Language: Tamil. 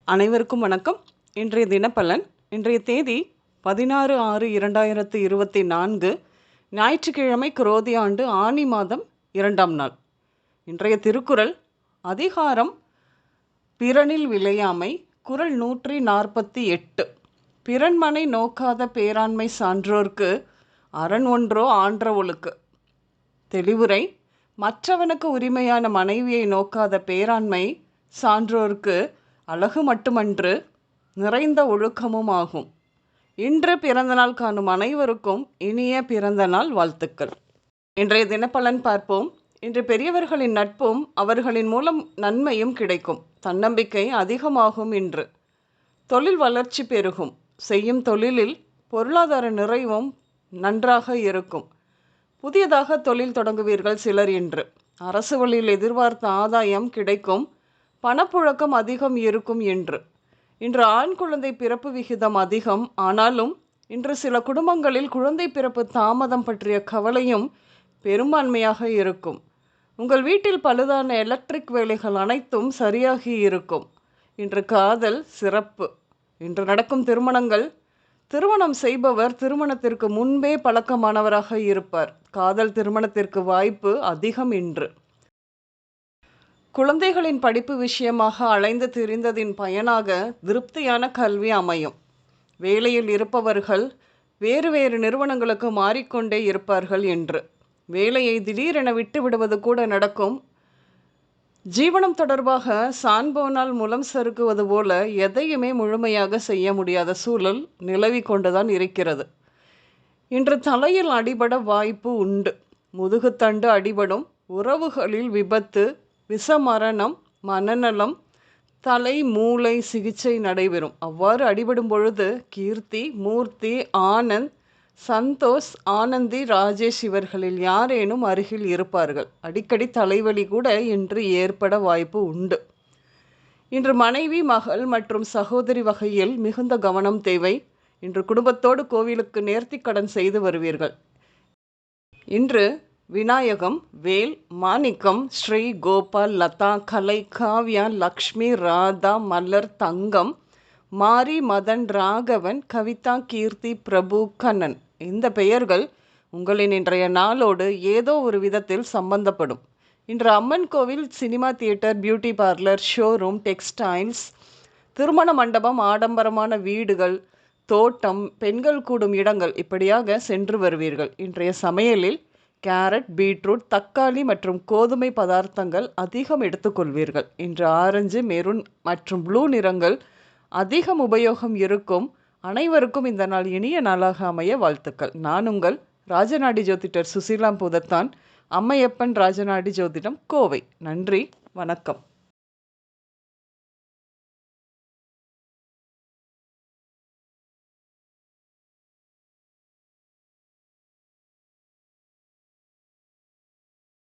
அனைவருக்கும் வணக்கம். இன்றைய தினப்பலன். இன்றைய தேதி 16/6/2024 ஞாயிற்றுக்கிழமை, குரோதி ஆண்டு ஆனி மாதம் 2ஆம் நாள். இன்றைய திருக்குறள் அதிகாரம் பிறனில் விளையாமை. குறள் 148. பிறன்மனை நோக்காத பேராண்மை சான்றோர்க்கு அரண் ஒன்றோ ஆன்ற ஒழுக்கு. தெளிவுரை: மற்றவனுக்கு உரிமையான மனைவியை நோக்காத பேராண்மை சான்றோர்க்கு அழகு மட்டுமன்று, நிறைந்த ஒழுக்கமும் ஆகும். இன்று பிறந்தநாள் காணும் அனைவருக்கும் இனிய பிறந்தநாள் வாழ்த்துக்கள். இன்றைய தினப்பலன் பார்ப்போம். இன்று பெரியவர்களின் நட்பும் அவர்களின் மூலம் நன்மையும் கிடைக்கும். தன்னம்பிக்கை அதிகமாகும். இன்று தொழில் வளர்ச்சி பெருகும். செய்யும் தொழிலில் பொருளாதார நிறைவும் நன்றாக இருக்கும். புதியதாக தொழில் தொடங்குவீர்கள் சிலர். இன்று அரசு வழியில் எதிர்பார்த்த ஆதாயம் கிடைக்கும். பணப்புழக்கம் அதிகம் இருக்கும். இன்று ஆண் குழந்தை பிறப்பு விகிதம் அதிகம். ஆனாலும் இன்று சில குடும்பங்களில் குழந்தை பிறப்பு தாமதம் பற்றிய கவலையும் பெரும்பான்மையாக இருக்கும். உங்கள் வீட்டில் பழுதான எலக்ட்ரிக் வேலைகள் அனைத்தும் சரியாகி இருக்கும். இன்று காதல் சிறப்பு. இன்று நடக்கும் திருமணங்கள். திருமணம் செய்பவர் திருமணத்திற்கு முன்பே பழக்கமானவராக இருப்பார். காதல் திருமணத்திற்கு வாய்ப்பு அதிகம். இன்று குழந்தைகளின் படிப்பு விஷயமாக அலைந்து திரிந்ததின் பயனாக திருப்தியான கல்வி அமையும். வேலையில் இருப்பவர்கள் வேறு வேறு நிறுவனங்களுக்கு மாறிக்கொண்டே இருப்பார்கள். என்று வேலையை திடீரென விட்டு விடுவது கூட நடக்கும். ஜீவனம் தொடர்பாக சான்போனால் முலம் சறுக்குவது போல எதையுமே முழுமையாக செய்ய முடியாத சூழல் நிலவி கொண்டுதான் இருக்கிறது. இன்று தலையில் அடிபட வாய்ப்பு உண்டு. முதுகுத்தண்டு அடிபடும். உறவுகளில் விபத்து, விஷமரணம், மனநலம், தலை மூளை சிகிச்சை நடைபெறும். அவ்வாறு அடிபடும் பொழுது கீர்த்தி, மூர்த்தி, ஆனந்த், சந்தோஷ், ஆனந்தி, ராஜேஷ் இவர்களில் யாரேனும் அருகில் இருப்பார்கள். அடிக்கடி தலைவலி கூட இன்று ஏற்பட வாய்ப்பு உண்டு. இன்று மனைவி, மகள் மற்றும் சகோதரி வகையில் மிகுந்த கவனம் தேவை. இன்று குடும்பத்தோடு கோவிலுக்கு நேர்த்திக்கடன் செய்து வருவீர்கள். இன்று விநாயகம், வேல், மாணிக்கம், ஸ்ரீ, கோபால், லதா, கலை, காவ்யா, லக்ஷ்மி, ராதா, மலர், தங்கம், மாரி, மதன், ராகவன், கவிதா, கீர்த்தி, பிரபு, கண்ணன் இந்த பெயர்கள் உங்களின் இன்றைய நாளோடு ஏதோ ஒரு விதத்தில் சம்பந்தப்படும். இன்று அம்மன் கோவில், cinema theatre, beauty parlour, showroom, textiles, திருமண மண்டபம், ஆடம்பரமான வீடுகள், தோட்டம், பெண்கள் கூடும் இடங்கள் இப்படியாக சென்று வருவீர்கள். இன்றைய சமையலில் கேரட், பீட்ரூட், தக்காளி மற்றும் கோதுமை பதார்த்தங்கள் அதிகம் எடுத்துக்கொள்வீர்கள். இன்று ஆரஞ்சு, மெரூன் மற்றும் ப்ளூ நிறங்கள் அதிகம் உபயோகம் இருக்கும். அனைவருக்கும் இந்த நாள் இனிய நாளாக அமைய வாழ்த்துக்கள். நான் உங்கள் ராஜநாடி ஜோதிடர் சுசீலா பூதத்தான், அம்மையப்பன் ராஜநாடி ஜோதிடம், கோவை. நன்றி, வணக்கம்.